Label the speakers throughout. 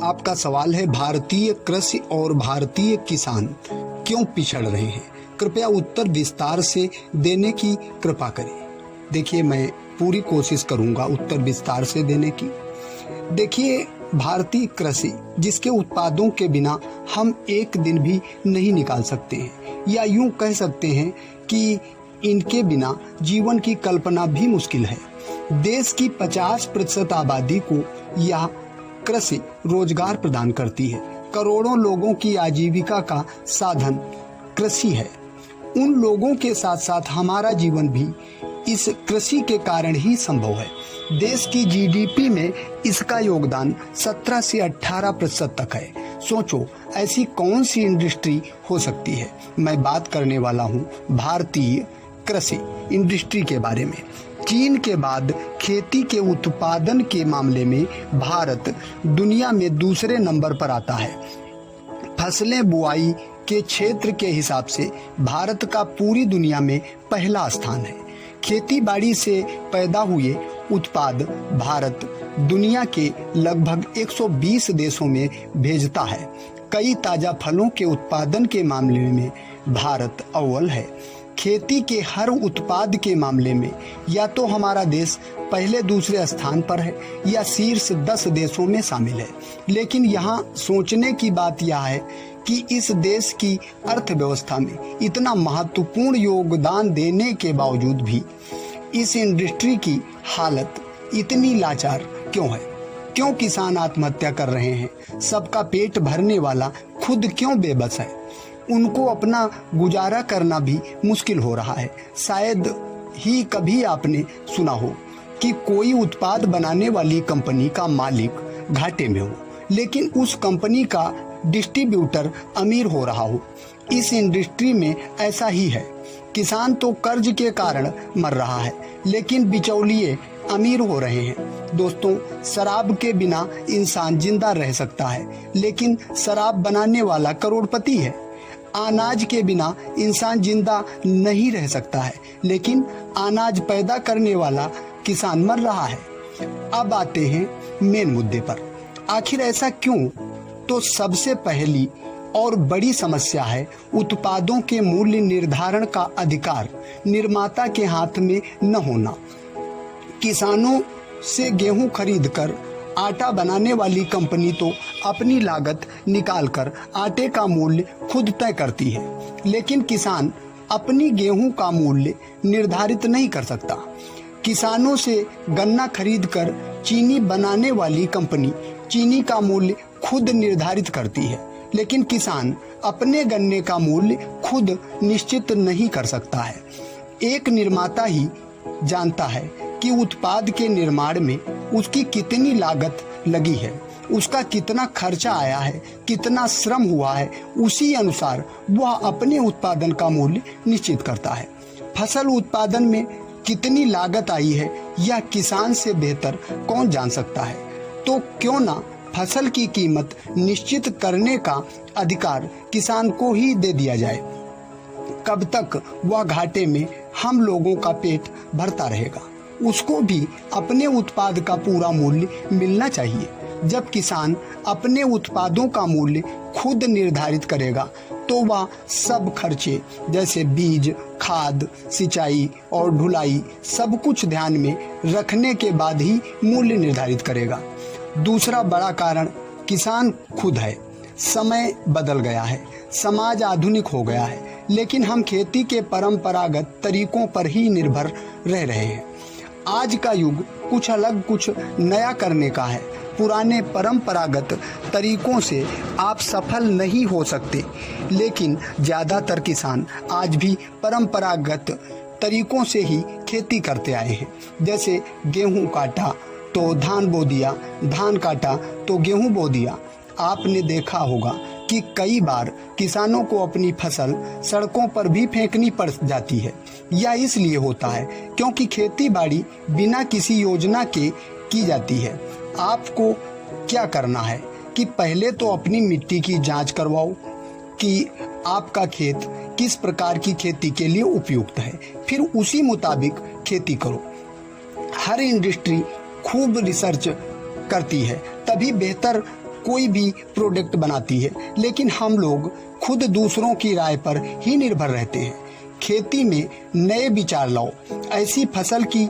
Speaker 1: आपका सवाल है, भारतीय कृषि और भारतीय किसान क्यों पिछड़ रहे हैं? कृपया उत्तर विस्तार से देने की कृपा करें। देखिए, मैं पूरी कोशिश करूंगा उत्तर विस्तार से देने की। देखिए, भारतीय कृषि जिसके उत्पादों के बिना हम एक दिन भी नहीं निकाल सकते हैं, या यूं कह सकते हैं कि इनके बिना जीवन की कल्पना भी मुश्किल है। देश की 50% आबादी को यह कृषि रोजगार प्रदान करती है। करोड़ों लोगों की आजीविका का साधन कृषि है। उन लोगों के साथ साथ हमारा जीवन भी इस कृषि के कारण ही संभव है। देश की जीडीपी में इसका योगदान 17 से 18% तक है। सोचो, ऐसी कौन सी इंडस्ट्री हो सकती है? मैं बात करने वाला हूँ भारतीय कृषि इंडस्ट्री के बारे में। चीन के बाद खेती के उत्पादन के मामले में भारत दुनिया में दूसरे नंबर पर आता है। फसलें बुआई के क्षेत्र के हिसाब से भारत का पूरी दुनिया में पहला स्थान है। खेती बाड़ी से पैदा हुए उत्पाद भारत दुनिया के लगभग 120 देशों में भेजता है। कई ताजा फलों के उत्पादन के मामले में भारत अव्वल है। खेती के हर उत्पाद के मामले में या तो हमारा देश पहले दूसरे स्थान पर है या शीर्ष 10 देशों में शामिल है। लेकिन यहाँ सोचने की बात यह है कि इस देश की अर्थव्यवस्था में इतना महत्वपूर्ण योगदान देने के बावजूद भी इस इंडस्ट्री की हालत इतनी लाचार क्यों है? क्यों किसान आत्महत्या कर रहे हैं? सबका पेट भरने वाला खुद क्यों बेबस है? उनको अपना गुजारा करना भी मुश्किल हो रहा है। शायद ही कभी आपने सुना हो कि कोई उत्पाद बनाने वाली कंपनी का मालिक घाटे में हो, लेकिन उस कंपनी का डिस्ट्रीब्यूटर अमीर हो रहा हो। इस इंडस्ट्री में ऐसा ही है। किसान तो कर्ज के कारण मर रहा है, लेकिन बिचौलिए अमीर हो रहे हैं। दोस्तों, शराब के बिना इंसान जिंदा रह सकता है, लेकिन शराब बनाने वाला करोड़पति है। अनाज के बिना इंसान जिंदा नहीं रह सकता है, लेकिन अनाज पैदा करने वाला किसान मर रहा है। अब आते हैं मेन मुद्दे पर। आखिर ऐसा क्यों? तो सबसे पहली और बड़ी समस्या है उत्पादों के मूल्य निर्धारण का अधिकार निर्माता के हाथ में न होना। किसानों से गेहूं खरीदकर आटा बनाने वाली कंपनी तो अपनी लागत निकालकर आटे का मूल्य खुद तय करती है, लेकिन किसान अपनी गेहूं का मूल्य निर्धारित नहीं कर सकता। किसानों से गन्ना खरीदकर चीनी बनाने वाली कंपनी चीनी का मूल्य खुद निर्धारित करती है, लेकिन किसान अपने गन्ने का मूल्य खुद निश्चित नहीं कर सकता है। एक निर्माता ही जानता है कि उत्पाद के निर्माण में उसकी कितनी लागत लगी है, उसका कितना खर्चा आया है, कितना श्रम हुआ है। उसी अनुसार वह अपने उत्पादन का मूल्य निश्चित करता है। फसल उत्पादन में कितनी लागत आई है यह किसान से बेहतर कौन जान सकता है? तो क्यों ना फसल की कीमत निश्चित करने का अधिकार किसान को ही दे दिया जाए। कब तक वह घाटे में हम लोगों का पेट भरता रहेगा? उसको भी अपने उत्पाद का पूरा मूल्य मिलना चाहिए। जब किसान अपने उत्पादों का मूल्य खुद निर्धारित करेगा, तो वह सब खर्चे जैसे बीज, खाद, सिंचाई और ढुलाई सब कुछ ध्यान में रखने के बाद ही मूल्य निर्धारित करेगा। दूसरा बड़ा कारण किसान खुद है। समय बदल गया है, समाज आधुनिक हो गया है, लेकिन हम खेती के परंपरागत तरीकों पर ही निर्भर रह रहे हैं। आज का युग कुछ अलग, कुछ नया करने का है। पुराने परंपरागत तरीकों से आप सफल नहीं हो सकते, लेकिन ज़्यादातर किसान आज भी परंपरागत तरीकों से ही खेती करते आए हैं। जैसे गेहूं काटा तो धान बो दिया, धान काटा तो गेहूं बो दिया। आपने देखा होगा कि कई बार किसानों को अपनी फसल सड़कों पर भी फेंकनी पड़ जाती है। यह इसलिए होता है क्योंकि खेती बाड़ी बिना किसी योजना के की जाती है। आपको क्या करना है कि पहले तो अपनी मिट्टी की जांच करवाओ कि आपका खेत किस प्रकार की खेती के लिए उपयुक्त है, फिर उसी मुताबिक खेती करो। हर इंडस्ट्री खूब रिसर्च करती है, तभी बेहतर कोई भी प्रोडक्ट बनाती है, लेकिन हम लोग खुद दूसरों की राय पर ही निर्भर रहते हैं। खेती में नए विचार लाओ, ऐसी फसल की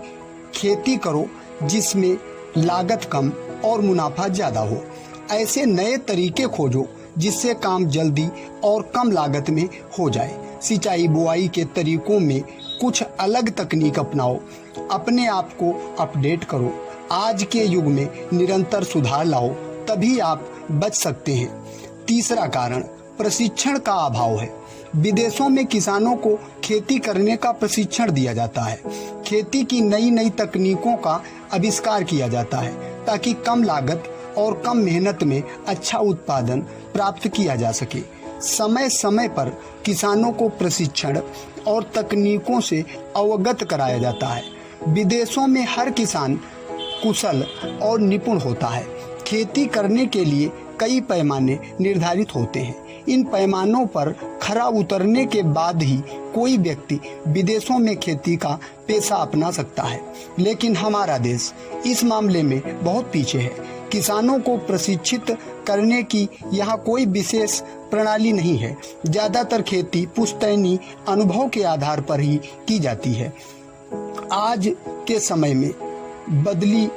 Speaker 1: खेती करो जिसमें लागत कम और मुनाफा ज्यादा हो। ऐसे नए तरीके खोजो जिससे काम जल्दी और कम लागत में हो जाए। सिंचाई बुआई के तरीकों में कुछ अलग तकनीक अपनाओ, अपने आप को अपडेट करो। आज के युग में निरंतर सुधार लाओ, तभी आप बच सकते हैं। तीसरा कारण प्रशिक्षण का अभाव है। विदेशों में किसानों को खेती करने का प्रशिक्षण दिया जाता है। खेती की नई नई तकनीकों का आविष्कार किया जाता है ताकि कम लागत और कम मेहनत में अच्छा उत्पादन प्राप्त किया जा सके। समय समय पर किसानों को प्रशिक्षण और तकनीकों से अवगत कराया जाता है। विदेशों में हर किसान कुशल और निपुण होता है। खेती करने के लिए कई पैमाने निर्धारित होते हैं। इन पैमानों पर खरा उतरने के बाद ही कोई व्यक्ति विदेशों में खेती का पेशा अपना सकता है, लेकिन हमारा देश इस मामले में बहुत पीछे है। किसानों को प्रशिक्षित करने की यहाँ कोई विशेष प्रणाली नहीं है। ज्यादातर खेती पुश्तैनी अनुभव के आधार पर ही की जाती है। आज के समय में बदली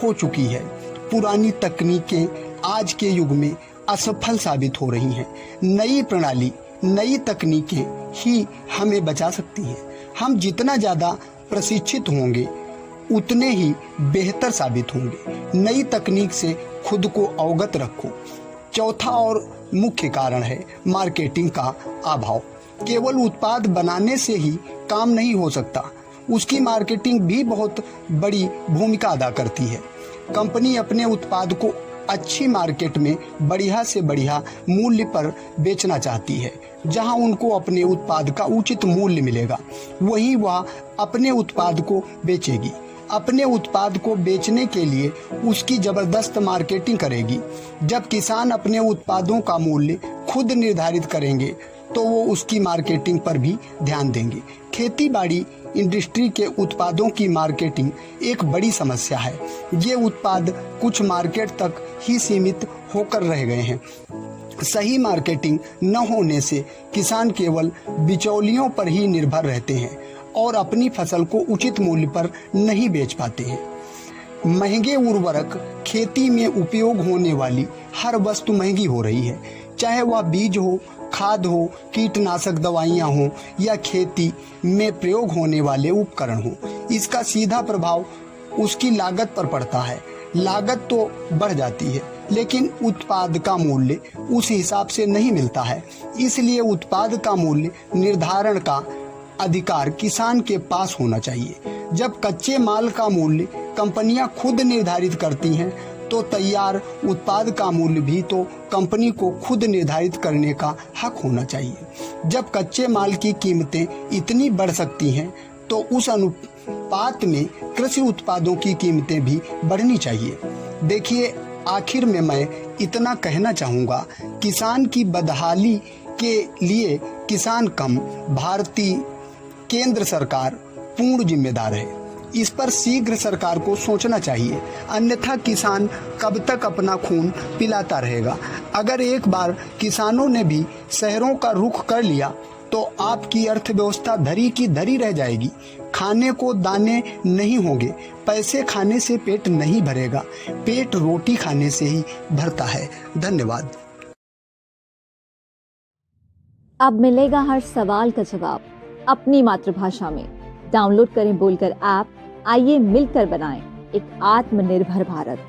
Speaker 1: हो चुकी है। पुरानी तकनीकें आज के युग में असफल साबित हो रही हैं। नई प्रणाली, नई तकनीकें ही हमें बचा सकती हैं। हम जितना ज़्यादा प्रशिक्षित होंगे उतने ही बेहतर साबित होंगे। नई तकनीक से खुद को अवगत रखो। चौथा और मुख्य कारण है मार्केटिंग का अभाव। केवल उत्पाद बनाने से ही काम नहीं हो सकता, उसकी मार्केटिंग भी बहुत बड़ी भूमिका अदा करती है। कंपनी अपने उत्पाद को अच्छी मार्केट में बढ़िया से बढ़िया मूल्य पर बेचना चाहती है। जहां उनको अपने उत्पाद का उचित मूल्य मिलेगा, वहीं वह अपने उत्पाद को बेचेगी। अपने उत्पाद को बेचने के लिए उसकी जबरदस्त मार्केटिंग करेगी। जब किसान अपने उत्पादों का मूल्य खुद निर्धारित करेंगे तो वो उसकी मार्केटिंग पर भी ध्यान देंगे। खेती बाड़ी इंडस्ट्री के उत्पादों की मार्केटिंग एक बड़ी समस्या है। ये उत्पाद कुछ मार्केट तक ही सीमित होकर रह गए हैं। सही मार्केटिंग न होने से किसान केवल बिचौलियों पर ही निर्भर रहते हैं और अपनी फसल को उचित मूल्य पर नहीं बेच पाते हैं। महंगे उर्वरक, खेती में उपयोग होने वाली हर वस्तु महंगी हो रही है, चाहे वह बीज हो, खाद हो, कीटनाशक दवाइयाँ हो या खेती में प्रयोग होने वाले उपकरण हो। इसका सीधा प्रभाव उसकी लागत पर पड़ता है। लागत तो बढ़ जाती है, लेकिन उत्पाद का मूल्य उस हिसाब से नहीं मिलता है। इसलिए उत्पाद का मूल्य निर्धारण का अधिकार किसान के पास होना चाहिए। जब कच्चे माल का मूल्य कंपनियां खुद निर्धारित करती हैं, तो तैयार उत्पाद का मूल्य भी तो कंपनी को खुद निर्धारित करने का हक होना चाहिए। जब कच्चे माल की कीमतें इतनी बढ़ सकती हैं, तो उस अनुपात में कृषि उत्पादों की कीमतें भी बढ़नी चाहिए। देखिए, आखिर में मैं इतना कहना चाहूँगा, किसान की बदहाली के लिए किसान कम भारतीय केंद्र सरकार पूर्ण जिम्मेदार है। इस पर शीघ्र सरकार को सोचना चाहिए, अन्यथा किसान कब तक अपना खून पिलाता रहेगा। अगर एक बार किसानों ने भी शहरों का रुख कर लिया तो आपकी अर्थव्यवस्था धरी की धरी रह जाएगी। खाने को दाने नहीं होंगे, पैसे खाने से पेट नहीं भरेगा, पेट रोटी खाने से ही भरता है। धन्यवाद।
Speaker 2: अब मिलेगा हर सवाल का जवाब अपनी मातृभाषा में। डाउनलोड करें बोलकर ऐप। आइए मिलकर बनाएं एक आत्मनिर्भर भारत।